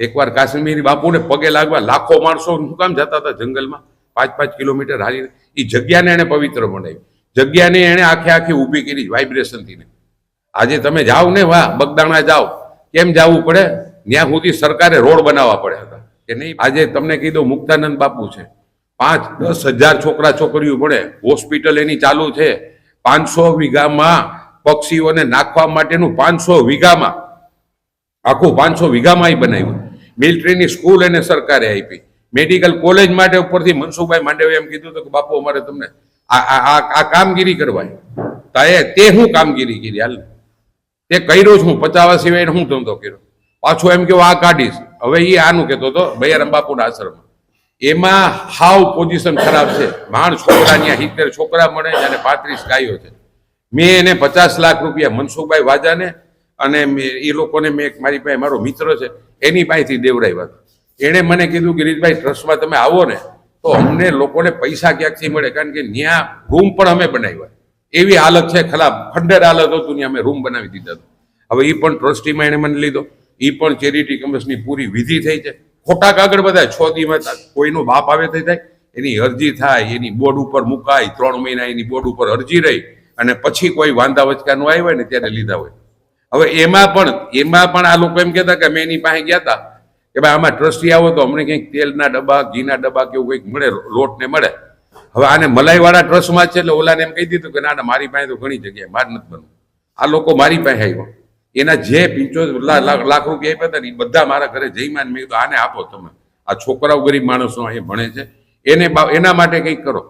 એકવાર? કાશ્મીરી બાપુને પગે લાગવા લાખો માણસો શું કામ જતા હતા જંગલમાં 5-5 કિલોમીટર હારીને? એ જગ્યાને એને પવિત્ર બનાવી, જગ્યાને એને આખી ઊભી કરી વાઇબ્રેશનથી. આજે તમે જાઓ ને વાહ બગદાણા જાઓ, કેમ જવું પડે? ત્યાં સુધી સરકારે રોડ બનાવવા પડ્યા હતા કે નહીં? આજે તમને કીધું મુક્તાનંદ બાપુ છે, 5-10 હજાર છોકરા છોકરીઓ ભણે, હોસ્પિટલ એની ચાલુ છે. 500 વીઘામાં પક્ષીઓને નાખવા માટેનું 500 વીઘામાં આખું 500 વીઘામાં એ બનાવ્યું. મિલિટરીની સ્કૂલ એને સરકારે આપી. મેડિકલ કોલેજ માટે ઉપરથી મનસુખભાઈ માંડવીએ એમ કીધું હતું કે બાપુ અમારે તમને આ કામગીરી કરવાય. તે હું કામગીરી કરી? હાલ તે કર્યો છું 50 સિવાય હું ધંધો કર્યો. પાછો એમ કેવો આ કાઢીશ. હવે એ આનું કહેતો હતો ભૈયારામ બાપુના આશ્રમમાં. એમાં હાવ પોઝિશન ખરાબ છે. માણ છોકરા ત્યાં 70 છોકરા મળે અને 35 ગાયો છે. મેં એને 50 લાખ રૂપિયા મનસુખભાઈ વાજાને અને એ લોકોને મેં મારી પાસે મારો મિત્ર છે એની પાસેથી દેવડાવ્યા. એણે મને કીધું કે ગિરીશભાઈ ટ્રસ્ટમાં તમે આવો ને તો અમને લોકોને પૈસા ક્યાંકથી મળે, કારણ કે ત્યાં રૂમ પણ અમે બનાવ્યા. એવી હાલત છે, ખરાબ ખંડેર હાલત હતું, ત્યાં અમે રૂમ બનાવી દીધા. હવે એ પણ ટ્રસ્ટીમાં એને મને લીધો. એ પણ ચેરિટી કમિશનની પૂરી વિધિ થઈ છે. ખોટા કાગળ બધા 6 દિવસ કોઈનો બાપ આવે થઈ થાય, એની અરજી થાય, એની બોર્ડ ઉપર મુકાય, 3 મહિના એની બોર્ડ ઉપર અરજી રહી અને પછી કોઈ વાંધા વચકાનું આવ્યા ને ત્યારે લીધા હોય. હવે એમાં પણ આ લોકો એમ કહેતા કે અમે એની પાસે ગયા હતા કે ભાઈ આમાં ટ્રસ્ટી આવો તો અમને કંઈક તેલના ડબ્બા, ઘીના ડબ્બા કેવું કંઈક મળે, લોટ ને મળે. હવે આને મલાઈવાળા ટ્રસ્ટમાં છે એટલે ઓલાને એમ કહી દીધું કે ના મારી પાસે તો ઘણી જગ્યાએ માર નથી બનવું. આ લોકો મારી પાસે આવ્યા, એના જે 75 લાખ રૂપિયા આપ્યા હતા ને એ બધા મારા ઘરે જઈમાં મેં કીધું આને આપો તમે. આ છોકરાઓ ગરીબ માણસો અહીં ભણે છે, એના માટે કંઈક કરો.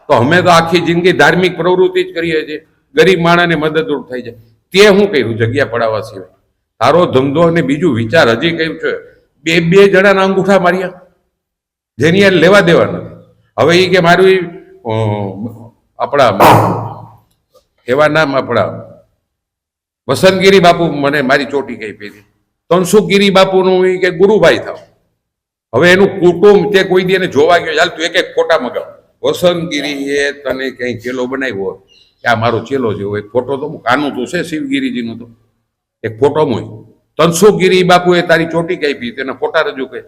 તો અમે તો આખી જિંદગી ધાર્મિક પ્રવૃત્તિ જ કરીએ છીએ, ગરીબ માણસને મદદરૂપ થાય છે. તે હું કર્યું જગ્યા પડાવવા સિવાય? તારો ધંધો અને બીજું વિચાર હજી કયું છે? બે જણાના અંગૂઠા માર્યા, જેની યાર લેવા દેવા નથી. હવે એ કે મારું આપણા એવા નામ આપણા વસંતગીરી બાપુ મને મારી ચોટી કઈ પહેરી, તનસુખગીરી બાપુનું ઈ કે ગુરુભાઈ થાવ. હવે એનું કુટુંબ તે કોઈ દી એને જોવા ગયો, ચાલ તું એક એક ફોટા મગાવ. વસંતગીરીએ તને કઈ ચેલો બનાવ્યો હોય કે આ મારો ચેલો જેવો એક ફોટો તો મૂક. આનું તો છે શિવગીરીજીનું તો એક ફોટો મૂક. તનસુખગીરી બાપુએ તારી ચોટી કાપી, તેના ફોટા રજૂ કરી.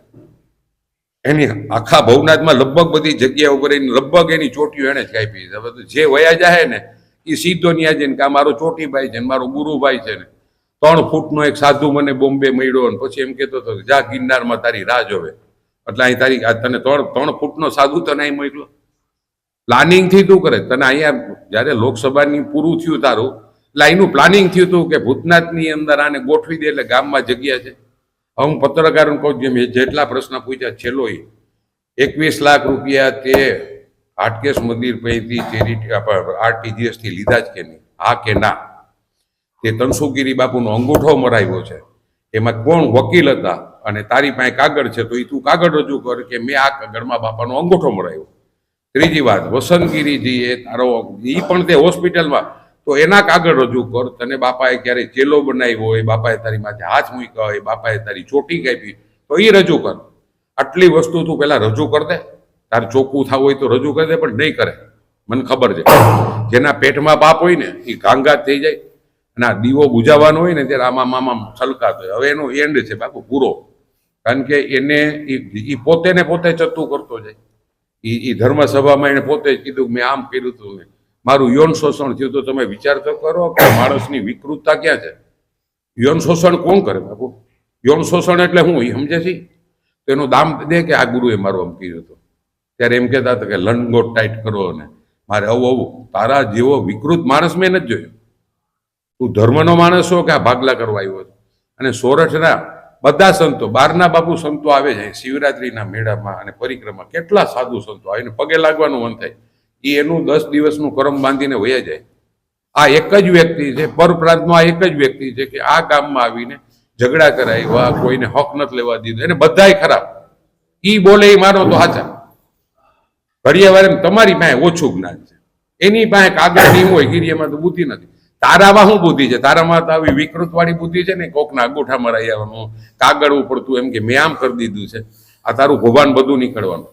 એની આખા ભવનાથમાં લગભગ બધી જગ્યા ઉપર લગભગ એની ચોટીઓ એને જ કાપી. હવે તો જે વયા જાય ને એ સીધો ન્યા જઈને કે આ મારો ચોટીભાઈ છે ને મારો ગુરુભાઈ છે ને. 3 ફૂટનો એક સાધુ મને બોમ્બે મળ્યો ને પછી એમ કહેતો હતો જા ગિરનારમાં તારી રાહ જોવે. એટલે અહીં તારી તને 3 ફૂટનો સાધુ તને અહીં મોકલો. પ્લાનિંગ થી તું કરે. તને અહીંયા જયારે લોકસભાની પૂરું થયું તારું એટલે એનું પ્લાનિંગ થયું હતું કે ભૂતનાથની અંદર આને ગોઠવી દે એટલે ગામમાં જગ્યા છે. હવે હું પત્રકારોને કહું છું મેં જેટલા પ્રશ્ન પૂછ્યા છેલ્લો 21 લાખ રૂપિયા તે હાટકેશ મંદિર પૈકી ચેરિટી RTGS થી લીધા જ કે નહીં? હા કે ના? તે તનસુખગીરી બાપુનો અંગૂઠો મરાવ્યો છે, એમાં કોણ વકીલ હતા અને તારી પાસે કાગળ છે તો એ તું કાગળ રજૂ કર કે મેં આ કાગળમાં બાપાનો અંગૂઠો મરાવ્યો. ત્રીજી વાત, વસંતગીરીજીએ તારો એ પણ તે હોસ્પિટલમાં તો એના કાગળ રજૂ કર. તને બાપાએ ક્યારે ચેલો બનાવ્યો હોય, બાપાએ તારી માથે હાથ મૂક્યા હોય, બાપાએ તારી ચોટી કાપી તો એ રજૂ કર. આટલી વસ્તુ તું પેલા રજૂ કર દે. તારે ચોખ્ખું થવું હોય તો રજૂ કરી દે, પણ નહીં કરે. મને ખબર છે જેના પેટમાં બાપ હોય ને એ ઘાંઘાત થઈ જાય અને આ દીવો બુજાવવાનો હોય ને ત્યારે આમાં છલકાતો હોય. હવે એનો એન્ડ છે બાપુ પૂરો, કારણ કે એને એ પોતે ને પોતે ચત્તું કરતો જાય. એ ધર્મસભામાં એને પોતે જ કીધું મેં આમ કર્યું હતું, મેં મારું યૌન શોષણ થયું. તો તમે વિચાર તો કરો કે માણસની વિકૃતતા ક્યાં છે. યૌન શોષણ કોણ કરે બાપુ? યૌન શોષણ એટલે હું એ સમજે છે? તો એનું દામ દે કે આ ગુરુએ મારું આમ કર્યું હતું. ત્યારે એમ કહેતા હતા કે લંગોટ ટાઈટ કરો ને મારે આવું. તારા જેવો વિકૃત માણસ મેં નથી જોયો. તું ધર્મનો માણસ છો કે આ ભાગલા કરવા આવ્યો હતો? અને સોરઠના બધા સંતો, બહારના બાપુ સંતો આવે છે શિવરાત્રીના મેળામાં અને પરિક્રમા, કેટલા સાધુ સંતો આવીને પગે લાગવાનું મન થાય. એ એનું 10 દિવસનું કરમ બાંધીને વયા જાય. આ એક જ વ્યક્તિ છે, પરપ્રાંતનો આ એક જ વ્યક્તિ છે કે આ ગામમાં આવીને ઝઘડા કરાવ્યા, કોઈને હક નથી લેવા દીધો, એને બધાય ખરાબ. ઈ બોલે એ માનો તો સાચા. ઘડિયાવાળે તમારી પાસે ઓછું જ્ઞાન છે, એની પાસે કાગળ નહીં હોય, ગીરીમાં તો બુદ્ધિ નથી. તારામાં શું બુદ્ધિ છે? તારામાં તો આવી વિકૃત વાળી બુદ્ધિ છે ને, કોકના અંગૂઠા મરાઈ આવવાનું, કાગળ ઉપડતું એમ કે મેં આમ કરી દીધું છે. આ તારું ભોભાન બધું નીકળવાનું.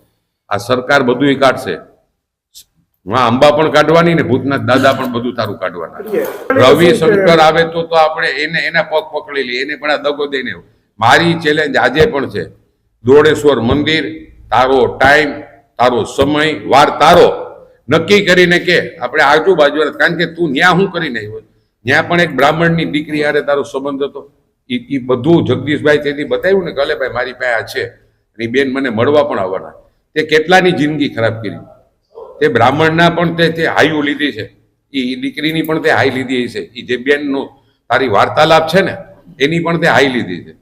આ સરકાર બધું કાઢશે. હા, અંબા પણ કાઢવાની ને ભૂતનાથ દાદા પણ બધું તારું કાઢવાના. રવિશંકર આવે તો આપણે એના પગ પકડી લઈએ, એને પણ આ દગો દઈને. મારી ચેલેન્જ આજે પણ છે, દોડેશ્વર મંદિર, તારો ટાઈમ, તારો સમય, વાર તારો નક્કી કરીને કે આપણે આજુબાજુ, કારણ કે તું ન્યા શું કરીને આવ્યો? ત્યાં પણ એક બ્રાહ્મણની દીકરી હારે તારો સંબંધ હતો. એ બધું જગદીશભાઈ તેથી બતાવ્યું ને કે અલે ભાઈ મારી પાસે આ છે, અને બેન મને મળવા પણ આવવાના. તે કેટલાની જિંદગી ખરાબ કરી. તે બ્રાહ્મણના પણ તે હાઈઓ લીધી છે, એ દીકરીની પણ તે હાઈ લીધી છે. એ જે બેનનો તારી વાર્તાલાપ છે ને એની પણ તે હાઈ લીધી છે.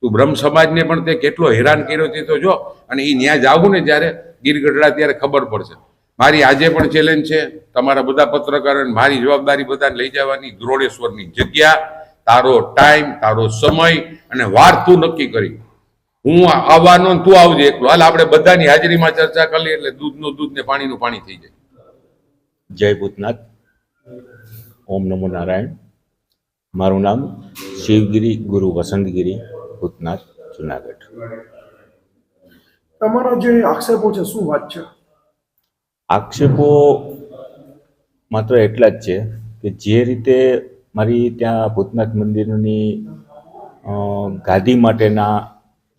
તું બ્રહ્મ સમાજને પણ તે કેટલો હેરાન કર્યો તે તો જો. અને એ ન્યા જાવું ને જ્યારે ગીરગઢડા ત્યારે ખબર પડશે. મારી આજે પણ ચેલેન્જ છે તમારા બધા પત્રકારોને, મારી જવાબદારી બધાને લઈ જવાની. દ્રોણેશ્વરની જગ્યા, તારો ટાઈમ, તારો સમય અને વાર તું નક્કી કરી. હું આવવાનો તું આવજે એકલો. હાલ આપણે બધાની હાજરીમાં ચર્ચા કરી એટલે દૂધનું દૂધ ને પાણીનું પાણી થઈ જાય. જય ભૂતનાથ. ઓમ નમો નારાયણ. મારું નામ શિવગીરી ગુરુ વસંતગીરી, ભૂતનાથ, જુનાગઢ. તમારા જે આક્ષેપો છે શું વાત છે? આક્ષેપો માત્ર એટલા જ છે કે જે રીતે મારી ત્યાં ભૂતનાથ મંદિરની ગાદી માટેના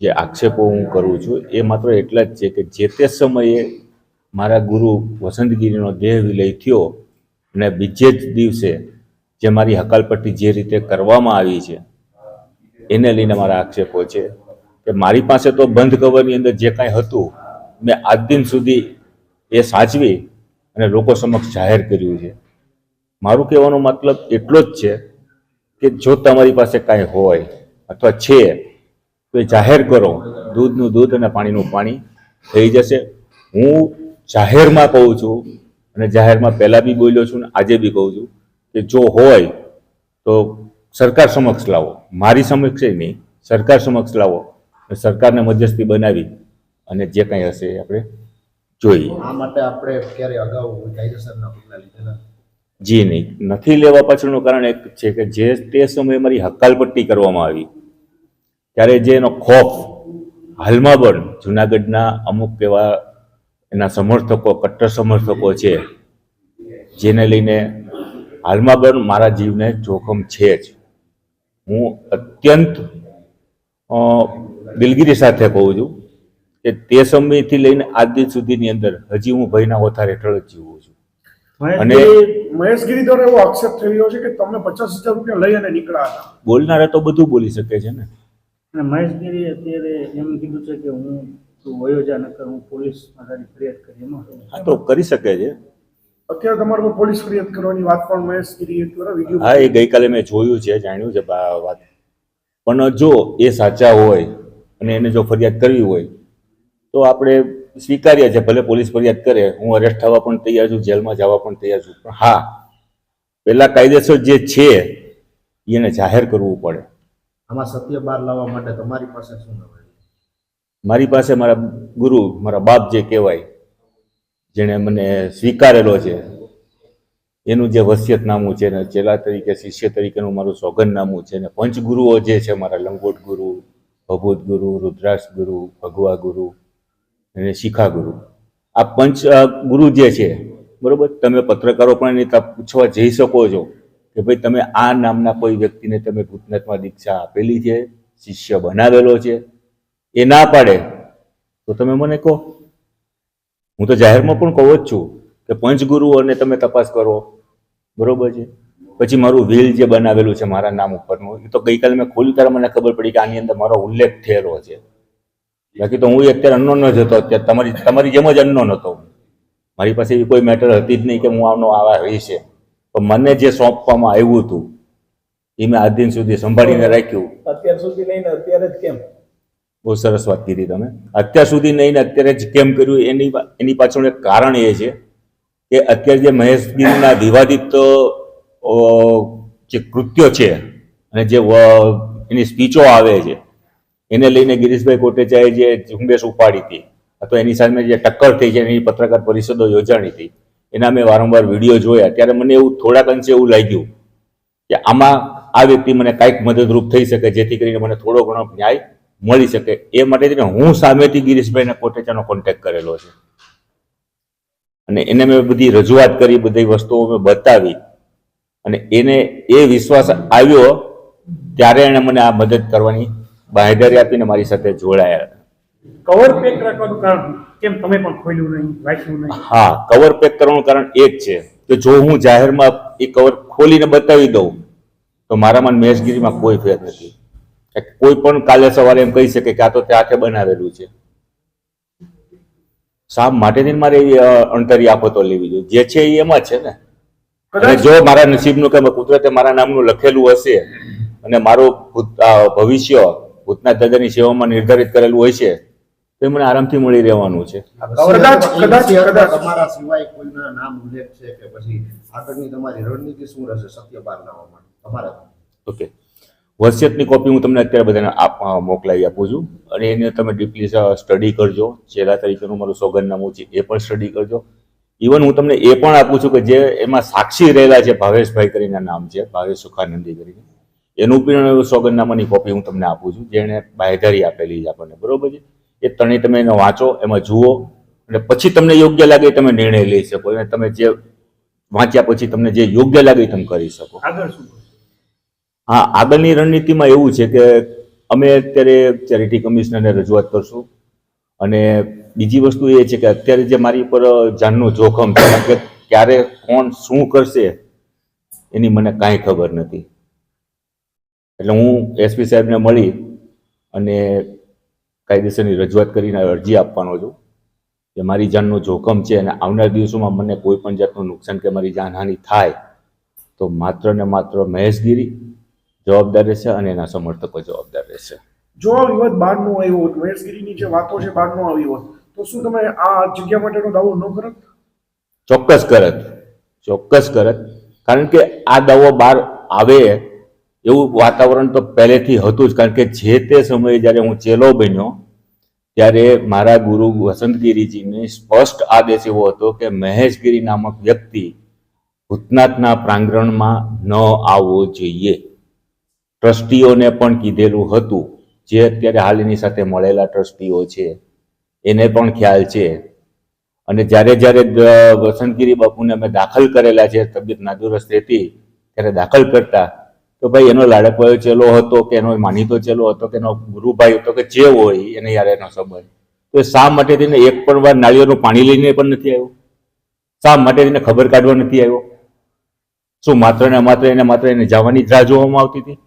જે આક્ષેપો હું કરું છું એ માત્ર એટલા જ છે કે જે તે સમયે મારા ગુરુ વસંતગીરીનો દેહ વિલય થયો અને બીજે જ દિવસે જે મારી હકાલપટ્ટી જે રીતે કરવામાં આવી છે એને લઈને મારા આક્ષેપો છે કે મારી પાસે તો બંધ કવરની અંદર જે કાંઈ હતું મેં આજ દિન સુધી એ સાચવી અને લોકો સમક્ષ જાહેર કર્યું છે. મારું કહેવાનો મતલબ એટલો જ છે કે જો તમારી પાસે કાંઈ હોય અથવા છે તો એ જાહેર કરો. દૂધનું દૂધ અને પાણીનું પાણી થઈ જશે. હું જાહેરમાં કહું છું અને જાહેરમાં પહેલાં બી બોલ્યો છું ને આજે બી કહું છું કે જો હોય તો સરકાર સમક્ષ લાવો. મારી સમક્ષ નહીં, સરકાર સમક્ષ લાવો. સરકારને મધ્યસ્થી બનાવી અને જે કાંઈ હશે આપણે જોઈએ. આ માટે આપણે ક્યારે અગાઉ કાયદેસરના પગલાં લીધેલા? જી નહીં, નથી લેવા પાછળનું કારણ એક છે કે જે તે સમયે મારી હકાલપટ્ટી કરવામાં આવી ત્યારે જે એનો ખોફ હાલમાં પણ જુનાગઢના અમુક એવા એના સમર્થકો, કટ્ટર સમર્થકો છે જેને લઈને હાલમાં પણ મારા જીવને જોખમ છે જ. હું અત્યંત દિલગીરી સાથે કહું છું કે તે સમયથી લઈને આજ દિવસ સુધીની અંદર હજી હું ભયના ઓથાર હેઠળ જ જીવું છું. અને મહેશગીરી દ્વારા એવો આક્ષેપ થઈ રહ્યો છે કે તમે 50,000 રૂપિયા લઈ અને નીકળ્યા હતા. બોલનારા તો બધું બોલી શકે છે ને. અને મહેશગીરી અત્યારે એમ કીધું છે કે હું વયોજા ન કરું, હું પોલીસમાં તારી ફરિયાદ કરી. એમાં હા તો કરી શકે છે. અત્યારે તમારા પર પોલીસ ફરિયાદ કરવાની વાત પણ મહેશગીરી દ્વારા વિડીયો. હા, એ ગઈકાલે મેં જોયું છે, જાણ્યું છે વાત. પણ જો એ સાચા હોય અને એને જો ફરિયાદ કરવી હોય તો આપણે સ્વીકાર્ય છે, ભલે પોલીસ ફરિયાદ કરે, હું અરેસ્ટ થવા પણ તૈયાર છું, જેલમાં જવા પણ તૈયાર છું. પણ હા, પેલા કાયદેસર જે છે એને જાહેર કરવું પડે. આમાં સત્ય બહાર લાવવા માટે તમારી પાસે શું નવાઈ? મારી પાસે મારા ગુરુ, મારા બાપ જે કહેવાય, જેણે મને સ્વીકારેલો છે, એનું જે વસિયતનામું છે ને ચેલા તરીકે, શિષ્ય તરીકેનું મારું સોગંદનામું છે ને પંચગુરુઓ જે છે, મારા લંગોટ ગુરુ, ભભૂત ગુરુ, રુદ્રાક્ષ ગુરુ, ભગવા ગુરુ અને શિખા ગુરુ, આ પંચ ગુરુ જે છે, બરોબર, તમે પત્રકારો પણ એની પૂછવા જઈ શકો છો કે ભાઈ તમે આ નામના કોઈ વ્યક્તિને તમે ભૂતનાથમાં દીક્ષા આપેલી છે, શિષ્ય બનાવેલો છે? એ ના પાડે તો તમે મને કહો. હું તો જાહેરમાં પણ કહું જ છું કે પંચગુરુઓને તમે તપાસ કરો, બરોબર છે. પછી મારું વિલ જે બનાવેલું છે મારા નામ ઉપરનું, એ તો ગઈકાલે મેં ખોલ્યું ત્યારે મને ખબર પડી કે આની અંદર મારો ઉલ્લેખ થયેલો છે. બાકી તો હું અત્યારે અનનોન જ હતો, અત્યારે તમારી જેમ જ અનનોન હતો. મારી પાસે એવી કોઈ મેટર હતી જ નહીં કે હું આનો આવા રહી છે. પણ મને જે સોંપવામાં આવ્યું હતું એ મેં આજ દિન સુધી સંભાળીને રાખ્યું. અત્યાર સુધી લઈને અત્યારે જ કેમ? બહુ સરસ વાત કીધી તમે. અત્યાર સુધી નહીં ને અત્યારે જ કેમ કર્યું એની પાછળ એક કારણ એ છે કે અત્યારે જે મહેશગીરીના વિવાદિત જે કૃત્યો છે અને જે એની સ્પીચો આવે છે એને લઈને ગિરીશભાઈ કોટેચાએ જે ઝુંબેશ ઉપાડી હતી અથવા એની સામે જે ટક્કર થઈ છે, એની પત્રકાર પરિષદો યોજાણી હતી, એના મેં વારંવાર વિડીયો જોયા. ત્યારે મને એવું થોડાક અંશે એવું લાગ્યું કે આમાં આ વ્યક્તિ મને કાંઈક મદદરૂપ થઈ શકે જેથી કરીને મને થોડો ઘણો ન્યાય મળી શકે. એ માટે હું સામેથી ગિરીશભાઈને કોટેચાનો કોન્ટેક્ટ કરેલો છે અને એને મેં બધી રજૂઆત કરી, બધી વસ્તુઓ મેં બતાવી અને એને એ વિશ્વાસ આવ્યો ત્યારે એણે મને આ મદદ કરવાની બાંહેધરી આપીને મારી સાથે જોડાયા. કવર પેક રાખવાનું કારણ કેમ તમે પણ ખોલ્યું નહીં, વાંચ્યું નહીં? હા, કવર પેક કરવાનું કારણ એ જ છે કે જો હું જાહેરમાં એ કવર ખોલીને બતાવી દઉં તો મારામાં મહેશગીરીમાં કોઈ ફેર નથી. કોઈ પણ કાલે સવારે એમ કહી શકે કે આ તો તે હાથે બનાવેલું છે. શા માટે મારે એવી અણતરી આફતો લેવી જોઈએ? જે છે એ એમાં છે ને. અને જો મારા નસીબનું કે કુદરતે મારા નામનું લખેલું હશે અને મારું ભવિષ્ય ભૂતનાથ દાદાની સેવામાં નિર્ધારિત કરેલું હોય છે તો એ મને આરામથી મળી રહેવાનું છે. કદાચ તમારા સિવાય કોઈના નામ ઉલ્લેખ છે કે પછી આગળની તમારી રણનીતિ શું રહેશે સત્ય બહાર લાવવા માટે તમારા? ઓકે, વસિયતની કોપી હું તમને અત્યારે બધાને મોકલાવી આપું છું અને એને તમે ડીપલી સ્ટડી કરજો. ચેલા તરીકેનું મારું સોગંદનામું છે એ પણ સ્ટડી કરજો. ઇવન હું તમને એ પણ આપું છું કે જે એમાં સાક્ષી રહેલા છે, ભાવેશભાઈ કરીને નામ છે, ભાવેશ સુખાનંદી કરીને, એનું પણ સોગંદનામાની કોપી હું તમને આપું છું, જેણે બાંહેધરી આપેલી છે આપણને, બરોબર છે. એ ત્રણેય તમે એને વાંચો, એમાં જુઓ અને પછી તમને યોગ્ય લાગે તમે નિર્ણય લઈ શકો અને તમે જે વાંચ્યા પછી તમને જે યોગ્ય લાગે તમે કરી શકો. આગળ શું? હા, આગળની રણનીતિમાં એવું છે કે અમે અત્યારે ચેરિટી કમિશનરને રજૂઆત કરશું અને બીજી વસ્તુ એ છે કે અત્યારે જે મારી ઉપર જાનનું જોખમ છે કે ક્યારે કોણ શું કરશે એની મને કાંઈ ખબર નથી. એટલે હું એસપી સાહેબને મળી અને કાયદેસરની રજૂઆત કરીને અરજી આપવાનો છું કે મારી જાનનું જોખમ છે અને આવનાર દિવસોમાં મને કોઈ પણ જાતનું નુકસાન કે મારી જાનહાનિ થાય તો માત્ર ને માત્ર મહેશગીરી જવાબદાર રહેશે અને એના સમર્થકો જવાબદાર રહેશે. જો આ વિવાદ બહાર નો આવ્યો હોત, મહેશગીરીની જે વાતો છે બહાર નો આવી હોત, તો શું તમે આ જગ્યા માટેનો દાવો ન કરત? ચોક્કસ કરત. કારણ કે આ દાવો બહાર આવે એવું વાતાવરણ તો પહેલેથી હતું જ. કારણ કે જે તે સમયે જ્યારે હું ચેલો બન્યો ત્યારે મારા ગુરુ વસંતગીરીજીને સ્પષ્ટ આદેશ એવો હતો કે મહેશગીરી નામક વ્યક્તિ ભૂતનાથના પ્રાંગણમાં ન આવવો જોઈએ. ટ્રસ્ટીઓને પણ કીધેલું હતું, જે અત્યારે હાલ એની સાથે મળેલા ટ્રસ્ટીઓ છે એને પણ ખ્યાલ છે. અને જ્યારે વસંતગીરી બાપુને અમે દાખલ કરેલા છે, તબિયત નાદુરસ્ત હતી ત્યારે દાખલ કરતા, તો ભાઈ એનો લાડકવાયો ચેલો હતો કે એનો માનીતો ચેલો હતો કે એનો ગુરુભાઈ હતો કે જે હોય એને યાર એનો સંબંધ, તો શા માટે તેને એક પણ વાર નાળિયેરનું પાણી લઈને પણ નથી આવ્યો? શા માટે તેને ખબર કાઢવા નથી આવ્યો? શું માત્ર ને માત્ર એને જવાની જ રાહ જોવામાં આવતી હતી?